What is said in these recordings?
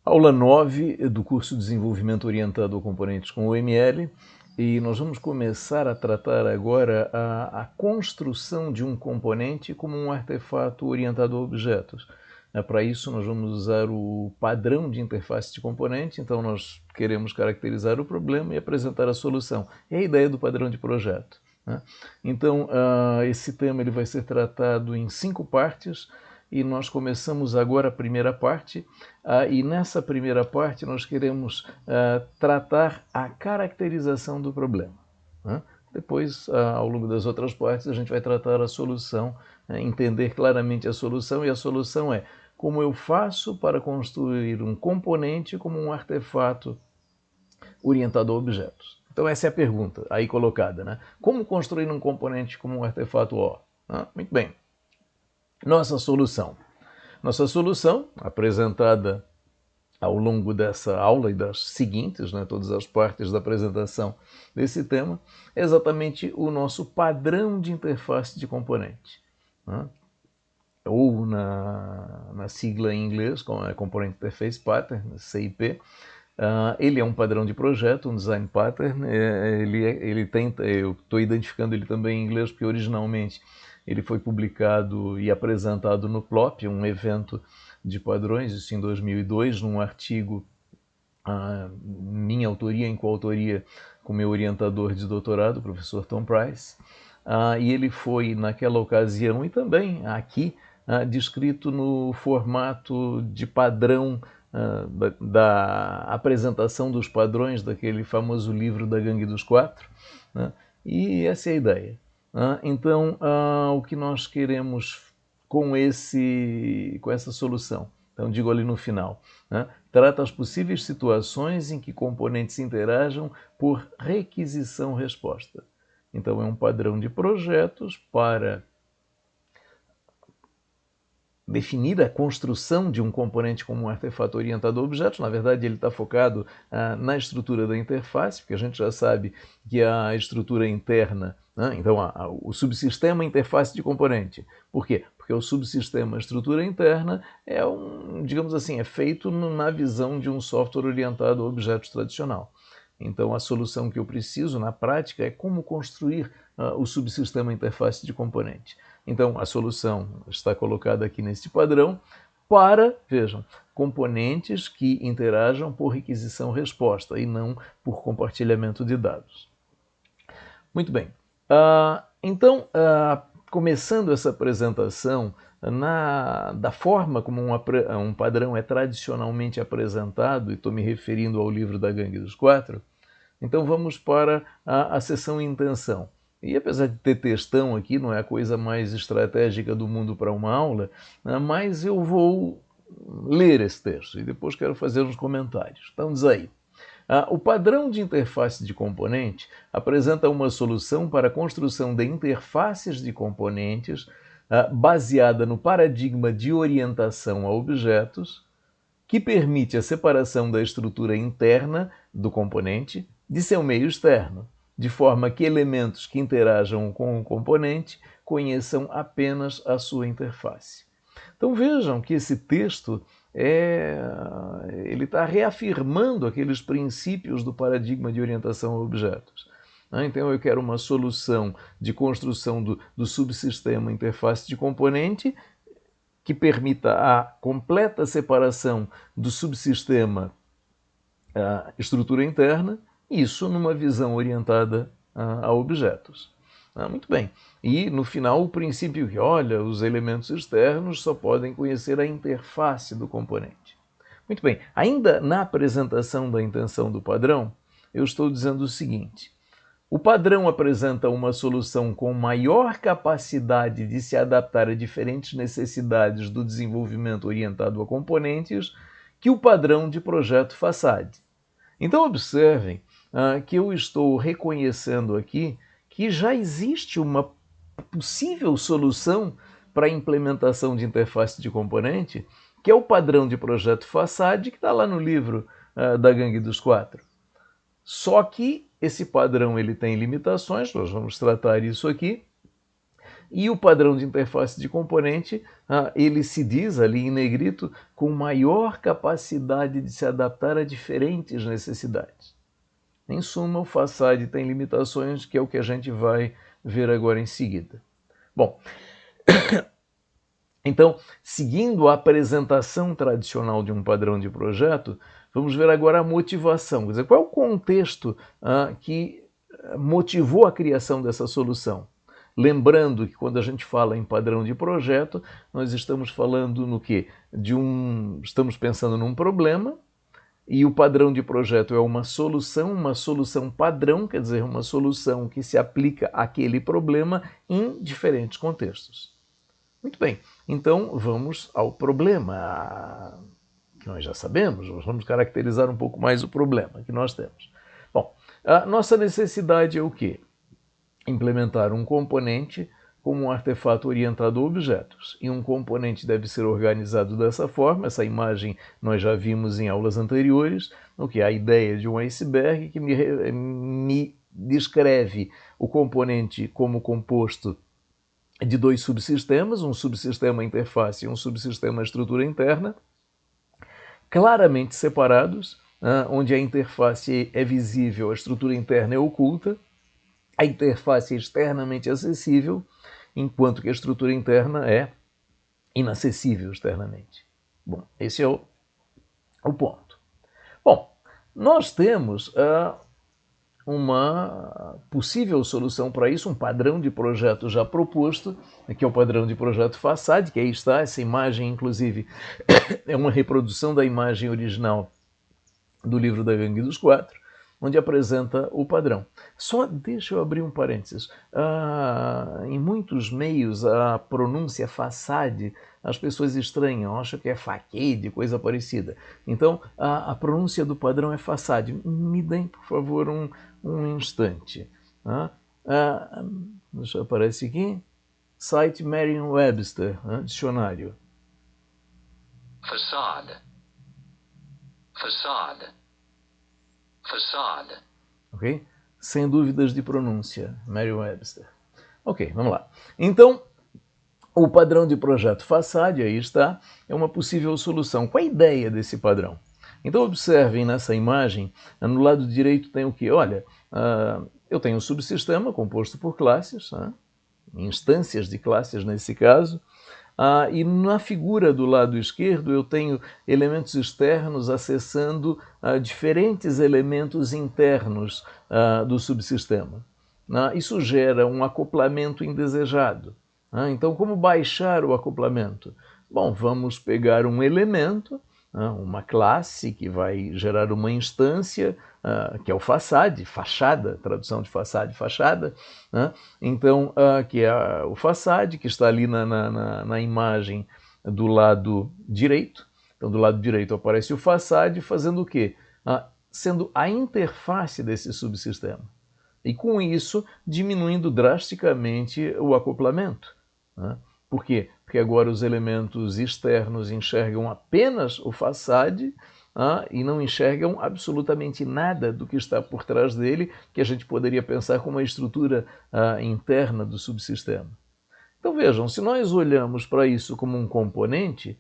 Aula 9 do curso de Desenvolvimento Orientado a Componentes com UML, e nós vamos começar a tratar agora a construção de um componente como um artefato orientado a objetos. Para isso, nós vamos usar o padrão de interface de componente, então nós queremos caracterizar o problema e apresentar a solução. É a ideia do padrão de projeto. Então, esse tema ele vai ser tratado em 5 partes, e nós começamos agora a primeira parte, e nessa primeira parte nós queremos tratar a caracterização do problema. Depois, ao longo das outras partes, a gente vai tratar a solução, entender claramente a solução, e a solução é como eu faço para construir um componente como um artefato orientado a objetos. Então essa é a pergunta aí colocada, né? Como construir um componente como um artefato O? Muito bem. Nossa solução, apresentada ao longo dessa aula e das seguintes, né, todas as partes da apresentação desse tema, é exatamente o nosso padrão de interface de componente. Ou na sigla em inglês, Component Interface Pattern, CIP. Ele é um padrão de projeto, um design pattern. Eu estou identificando ele também em inglês porque originalmente ele foi publicado e apresentado no PLOP, um evento de padrões, isso em 2002, num artigo minha autoria, em coautoria com meu orientador de doutorado, o professor Tom Price. E ele foi, naquela ocasião, e também aqui, descrito no formato de padrão da apresentação dos padrões daquele famoso livro da Gangue dos Quatro, né? E essa é a ideia. Então, o que nós queremos com essa solução? Então, digo ali no final, né? Trata as possíveis situações em que componentes interajam por requisição-resposta. Então, é um padrão de projetos para definir a construção de um componente como um artefato orientado a objetos. Na verdade, ele está focado na estrutura da interface, porque a gente já sabe que a estrutura interna, então o subsistema interface de componente. Por quê? Porque o subsistema estrutura interna é digamos assim, é feito na visão de um software orientado a objetos tradicional. Então, a solução que eu preciso, na prática, é como construir o subsistema interface de componente. Então, a solução está colocada aqui neste padrão para, vejam, componentes que interajam por requisição-resposta e não por compartilhamento de dados. Muito bem. Então, começando essa apresentação da forma como um padrão é tradicionalmente apresentado, e estou me referindo ao livro da Gangue dos Quatro, então vamos para a seção intenção. E apesar de ter textão aqui, não é a coisa mais estratégica do mundo para uma aula, mas eu vou ler esse texto e depois quero fazer uns comentários. Então diz aí. O padrão de interface de componente apresenta uma solução para a construção de interfaces de componentes baseada no paradigma de orientação a objetos, que permite a separação da estrutura interna do componente de seu meio externo, de forma que elementos que interajam com o componente conheçam apenas a sua interface. Então vejam que esse texto ele está reafirmando aqueles princípios do paradigma de orientação a objetos. Então eu quero uma solução de construção do subsistema interface de componente que permita a completa separação do subsistema estrutura interna, isso numa visão orientada a objetos. Muito bem. E, no final, o princípio que, olha, os elementos externos só podem conhecer a interface do componente. Muito bem. Ainda na apresentação da intenção do padrão, eu estou dizendo o seguinte: o padrão apresenta uma solução com maior capacidade de se adaptar a diferentes necessidades do desenvolvimento orientado a componentes que o padrão de projeto Facade. Então, observem que eu estou reconhecendo aqui que já existe uma possível solução para a implementação de interface de componente, que é o padrão de projeto Facade, que está lá no livro da Gangue dos Quatro. Só que esse padrão ele tem limitações, nós vamos tratar isso aqui, E o padrão de interface de componente, ele se diz ali em negrito, com maior capacidade de se adaptar a diferentes necessidades. Em suma, o Facade tem limitações, que é o que a gente vai ver agora em seguida. Bom, então, seguindo a apresentação tradicional de um padrão de projeto, vamos ver agora a motivação. Quer dizer, qual é o contexto que motivou a criação dessa solução? Lembrando que quando a gente fala em padrão de projeto, nós estamos falando no quê? Estamos pensando num problema, e o padrão de projeto é uma solução padrão, quer dizer, uma solução que se aplica àquele problema em diferentes contextos. Muito bem, então vamos ao problema, que nós já sabemos, vamos caracterizar um pouco mais o problema que nós temos. Bom, a nossa necessidade é o quê? Implementar um componente como um artefato orientado a objetos. E um componente deve ser organizado dessa forma. Essa imagem nós já vimos em aulas anteriores, no que é a ideia de um iceberg que me descreve o componente como composto de dois subsistemas, um subsistema interface e um subsistema estrutura interna, claramente separados, onde a interface é visível, a estrutura interna é oculta, a interface é externamente acessível, enquanto que a estrutura interna é inacessível externamente. Bom, esse é o ponto. Bom, nós temos uma possível solução para isso, um padrão de projeto já proposto, que é o padrão de projeto Facade, que aí está, essa imagem, inclusive, é uma reprodução da imagem original do livro da Gangue dos Quatro, onde apresenta o padrão. Só deixa eu abrir um parênteses. Em muitos meios, a pronúncia Facade, as pessoas estranham, acham que é facade, coisa parecida. Então, a pronúncia do padrão é Facade. Me deem, por favor, um instante. Deixa eu aparecer aqui. Site Merriam-Webster, dicionário. Facade. Facade. Facade. Ok? Sem dúvidas de pronúncia, Merriam-Webster. Ok, vamos lá. Então, o padrão de projeto Facade, aí está, é uma possível solução. Qual é a ideia desse padrão? Então, observem nessa imagem, no lado direito tem o quê? Olha, eu tenho um subsistema composto por classes, instâncias de classes nesse caso, e na figura do lado esquerdo eu tenho elementos externos acessando diferentes elementos internos do subsistema. Isso gera um acoplamento indesejado. Então, como baixar o acoplamento? Bom, vamos pegar um elemento, uma classe que vai gerar uma instância, que é o Facade, fachada, tradução de Facade, fachada. Então, que é o Facade, que está ali na imagem do lado direito. Então, do lado direito aparece o Facade fazendo o quê? Sendo a interface desse subsistema. E com isso, diminuindo drasticamente o acoplamento. Por quê? Porque agora os elementos externos enxergam apenas o Facade e não enxergam absolutamente nada do que está por trás dele, que a gente poderia pensar como a estrutura interna do subsistema. Então vejam, se nós olhamos para isso como um componente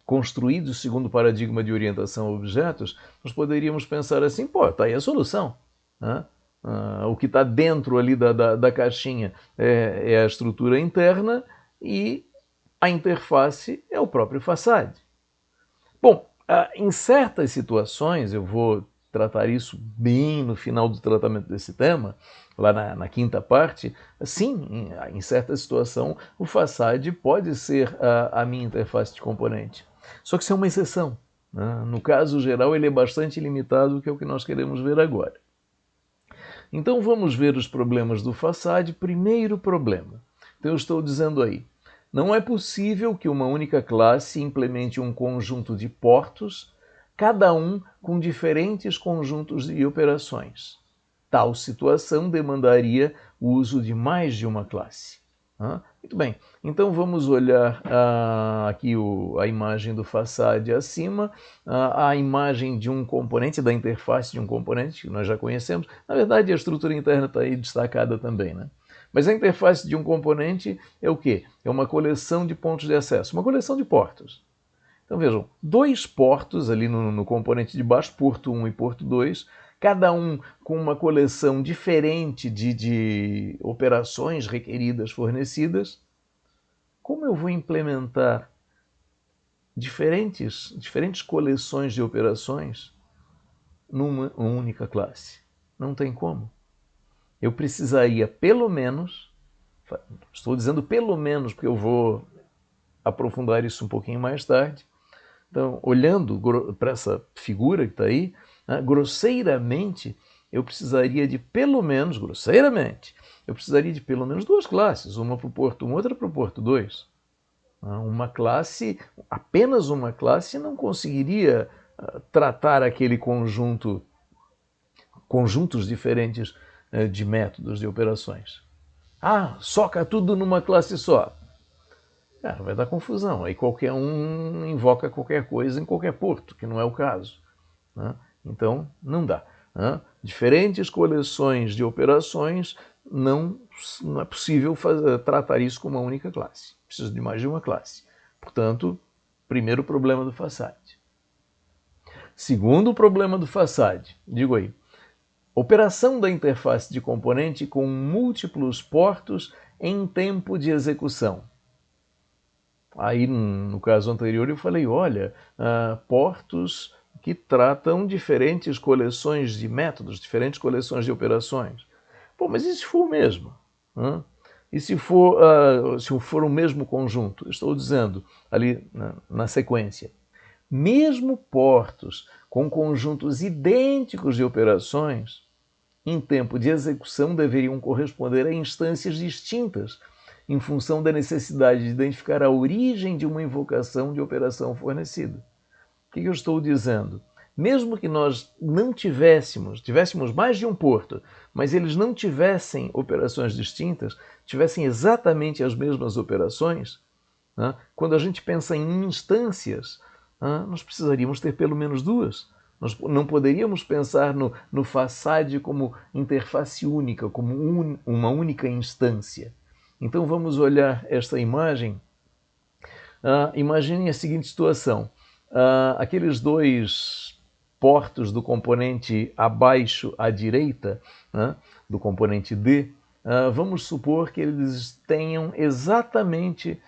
construído segundo o paradigma de orientação a objetos, nós poderíamos pensar assim, pô, está aí a solução. O que está dentro ali da caixinha é a estrutura interna e a interface é o próprio Facade. Bom, em certas situações, eu vou tratar isso bem no final do tratamento desse tema, lá na quinta parte, sim, em certa situação, o Facade pode ser a minha interface de componente. Só que isso é uma exceção. No caso geral, ele é bastante limitado, que é o que nós queremos ver agora. Então vamos ver os problemas do Facade. Primeiro problema. Então eu estou dizendo aí, não é possível que uma única classe implemente um conjunto de portos, cada um com diferentes conjuntos de operações. Tal situação demandaria o uso de mais de uma classe. Muito bem, então vamos olhar aqui a imagem do Facade acima, a imagem de um componente, da interface de um componente, que nós já conhecemos. Na verdade, a estrutura interna está aí destacada também, né? Mas a interface de um componente é o quê? É uma coleção de pontos de acesso, uma coleção de portos. Então vejam, dois portos ali no componente de baixo, porto 1 e porto 2, cada um com uma coleção diferente de operações requeridas, fornecidas. Como eu vou implementar diferentes coleções de operações numa única classe? Não tem como. Eu precisaria pelo menos, estou dizendo pelo menos porque eu vou aprofundar isso um pouquinho mais tarde. Então, olhando para essa figura que está aí, grosseiramente, eu precisaria de pelo menos, duas classes, uma para o porto 1, outra para o porto 2. Uma classe, apenas uma classe, não conseguiria tratar aquele conjuntos diferentes de métodos, de operações. Soca tudo numa classe só. Vai dar confusão. Aí qualquer um invoca qualquer coisa em qualquer porto, que não é o caso. Então, não dá. Diferentes coleções de operações, não é possível tratar isso como uma única classe. Precisa de mais de uma classe. Portanto, primeiro problema do Facade. Segundo problema do Facade, digo aí, operação da interface de componente com múltiplos portos em tempo de execução. Aí, no caso anterior, eu falei, olha, portos que tratam diferentes coleções de métodos, diferentes coleções de operações. Mas e se for o mesmo? E se for o mesmo conjunto? Estou dizendo ali na sequência. Mesmo portos com conjuntos idênticos de operações, em tempo de execução deveriam corresponder a instâncias distintas, em função da necessidade de identificar a origem de uma invocação de operação fornecida. O que eu estou dizendo? Mesmo que nós não tivéssemos mais de um porto, mas eles não tivessem operações distintas, tivessem exatamente as mesmas operações, quando a gente pensa em instâncias, nós precisaríamos ter pelo menos duas. Nós não poderíamos pensar no Facade como interface única, como uma única instância. Então vamos olhar esta imagem. Imaginem a seguinte situação. Aqueles dois portos do componente abaixo à direita, do componente D, vamos supor que eles tenham exatamente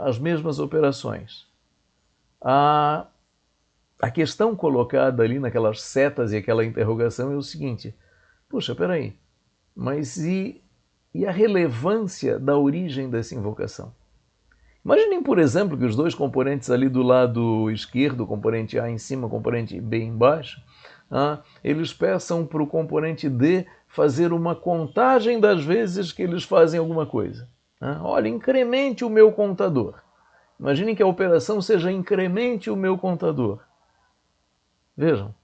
as mesmas operações. A questão colocada ali naquelas setas e aquela interrogação é o seguinte: puxa, peraí, mas e a relevância da origem dessa invocação? Imaginem, por exemplo, que os dois componentes ali do lado esquerdo, o componente A em cima, o componente B embaixo, eles peçam para o componente D fazer uma contagem das vezes que eles fazem alguma coisa. Olha, incremente o meu contador. Imaginem que a operação seja incremente o meu contador. Vejam,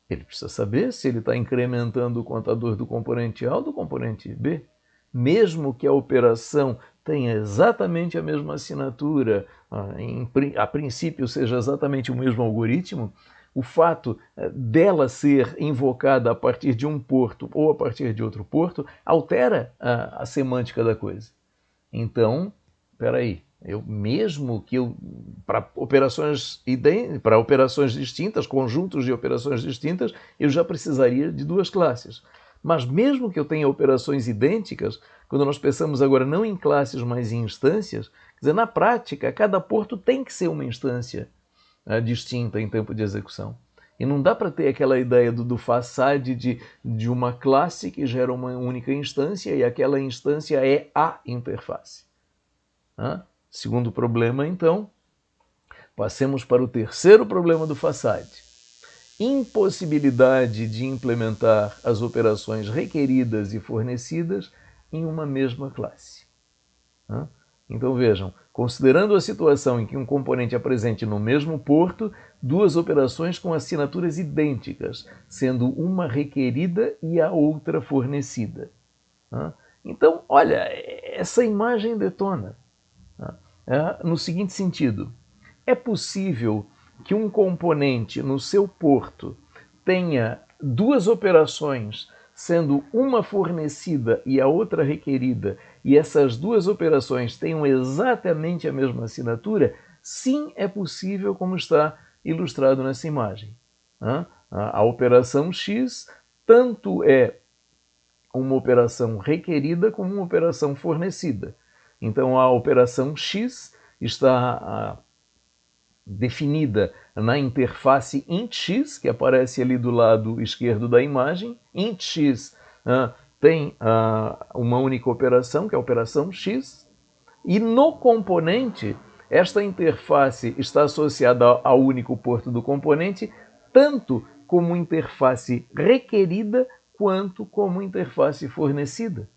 ele precisa saber se ele está incrementando o contador do componente A ou do componente B. Mesmo que a operação tenha exatamente a mesma assinatura, a princípio seja exatamente o mesmo algoritmo, o fato dela ser invocada a partir de um porto ou a partir de outro porto altera a semântica da coisa. Então, espera aí. Para operações distintas, conjuntos de operações distintas, eu já precisaria de duas classes. Mas mesmo que eu tenha operações idênticas, quando nós pensamos agora não em classes, mas em instâncias, quer dizer, na prática, cada porto tem que ser uma instância distinta em tempo de execução. E não dá para ter aquela ideia do Facade de uma classe que gera uma única instância e aquela instância é a interface. Segundo problema, então, passemos para o terceiro problema do Facade. Impossibilidade de implementar as operações requeridas e fornecidas em uma mesma classe. Então vejam, considerando a situação em que um componente apresente no mesmo porto duas operações com assinaturas idênticas, sendo uma requerida e a outra fornecida. Então, olha, essa imagem detona. No seguinte sentido, é possível que um componente no seu porto tenha duas operações sendo uma fornecida e a outra requerida, e essas duas operações tenham exatamente a mesma assinatura, sim, é possível, como está ilustrado nessa imagem. A operação X tanto é uma operação requerida como uma operação fornecida. Então, a operação X está definida na interface int_x, que aparece ali do lado esquerdo da imagem. Int_x tem uma única operação, que é a operação x, e no componente, esta interface está associada ao único porto do componente, tanto como interface requerida, quanto como interface fornecida.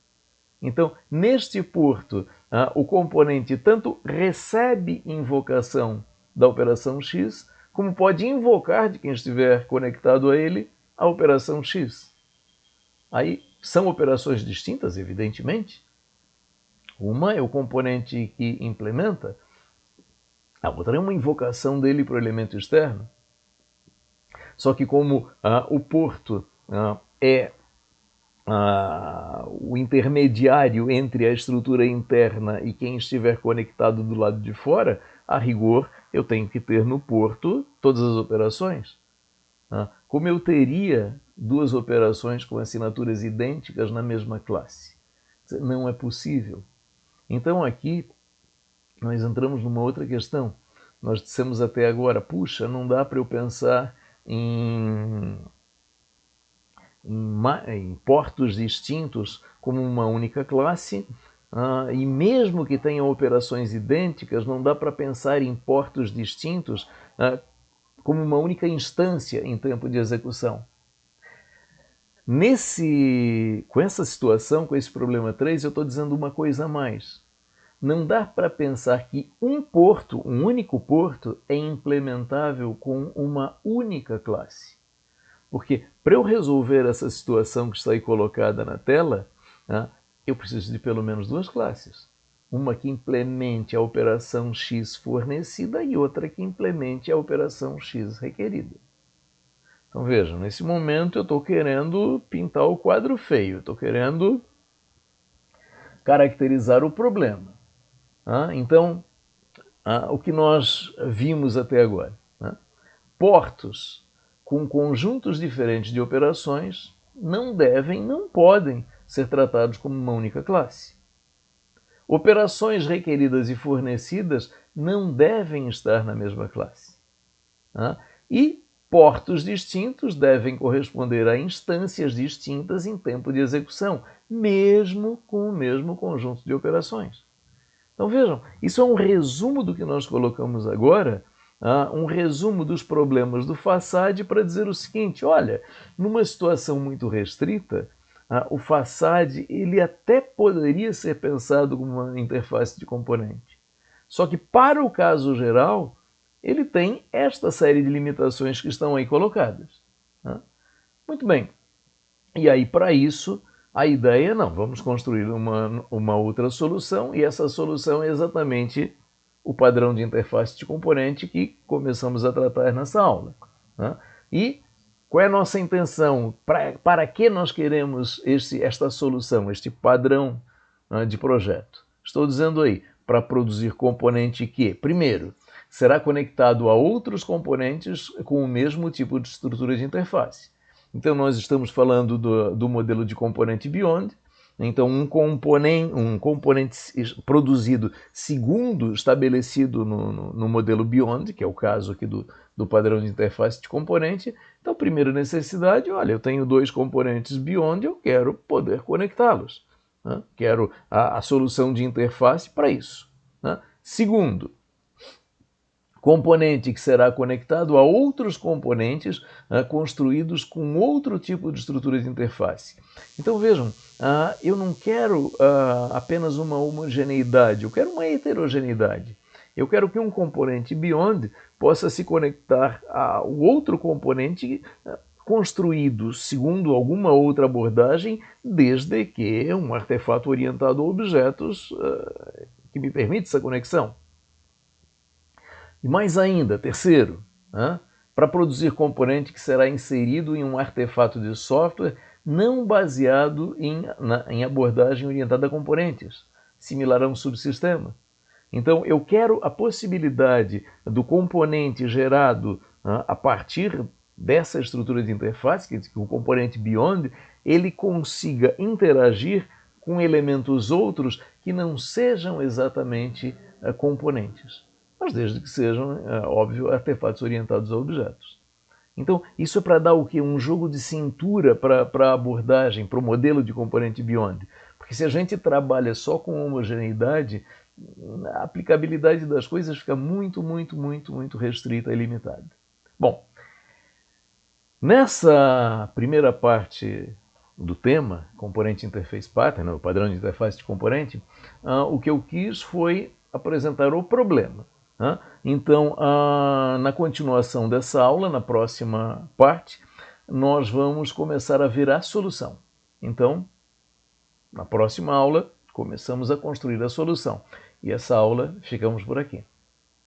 Então, neste porto, o componente tanto recebe invocação da operação X, como pode invocar de quem estiver conectado a ele a operação X. Aí são operações distintas, evidentemente. Uma é o componente que implementa, a outra é uma invocação dele para o elemento externo. Só que como o porto é o intermediário entre a estrutura interna e quem estiver conectado do lado de fora, a rigor, eu tenho que ter no porto todas as operações. Como eu teria duas operações com assinaturas idênticas na mesma classe? Não é possível. Então aqui nós entramos numa outra questão. Nós dissemos até agora, puxa, não dá para eu pensar em portos distintos como uma única classe, e mesmo que tenham operações idênticas, não dá para pensar em portos distintos como uma única instância em tempo de execução. Com essa situação, com esse problema 3, eu estou dizendo uma coisa a mais. Não dá para pensar que um único porto, é implementável com uma única classe. Porque para eu resolver essa situação que está aí colocada na tela, eu preciso de pelo menos duas classes. Uma que implemente a operação X fornecida e outra que implemente a operação X requerida. Então vejam, nesse momento eu estou querendo pintar o quadro feio, estou querendo caracterizar o problema. Então, o que nós vimos até agora? Portos com conjuntos diferentes de operações não podem ser tratados como uma única classe. Operações requeridas e fornecidas não devem estar na mesma classe. E portos distintos devem corresponder a instâncias distintas em tempo de execução, mesmo com o mesmo conjunto de operações. Então vejam, isso é um resumo do que nós colocamos agora, um resumo dos problemas do Facade para dizer o seguinte, olha, numa situação muito restrita, o Facade ele até poderia ser pensado como uma interface de componente. Só que para o caso geral, ele tem esta série de limitações que estão aí colocadas. Muito bem. E aí, para isso, a ideia, não, vamos construir uma outra solução, e essa solução é exatamente o padrão de interface de componente que começamos a tratar nessa aula. E qual é a nossa intenção? Para que nós queremos esta solução, este padrão de projeto? Estou dizendo aí, para produzir componente que, primeiro, será conectado a outros componentes com o mesmo tipo de estrutura de interface. Então, nós estamos falando do modelo de componente Beyond. Então, um componente produzido segundo estabelecido no modelo Beyond, que é o caso aqui do padrão de interface de componente. Então, primeira necessidade, olha, eu tenho dois componentes Beyond, eu quero poder conectá-los. Quero a solução de interface para isso. Segundo, componente que será conectado a outros componentes construídos com outro tipo de estrutura de interface. Então vejam, eu não quero apenas uma homogeneidade, eu quero uma heterogeneidade. Eu quero que um componente Beyond possa se conectar ao outro componente construído segundo alguma outra abordagem, desde que um artefato orientado a objetos que me permite essa conexão. E mais ainda, terceiro, para produzir componente que será inserido em um artefato de software não baseado em abordagem orientada a componentes, similar a um subsistema. Então, eu quero a possibilidade do componente gerado a partir dessa estrutura de interface, que o componente Beyond, ele consiga interagir com elementos outros que não sejam exatamente componentes, mas desde que sejam, óbvio, artefatos orientados a objetos. Então, isso é para dar o quê? Um jogo de cintura para a abordagem, para o modelo de componente Beyond. Porque se a gente trabalha só com homogeneidade, a aplicabilidade das coisas fica muito restrita e limitada. Bom, nessa primeira parte do tema, Component Interface Pattern, o padrão de interface de componente, o que eu quis foi apresentar o problema. Então, na continuação dessa aula, na próxima parte, nós vamos começar a ver a solução. Então, na próxima aula, começamos a construir a solução. E essa aula, ficamos por aqui.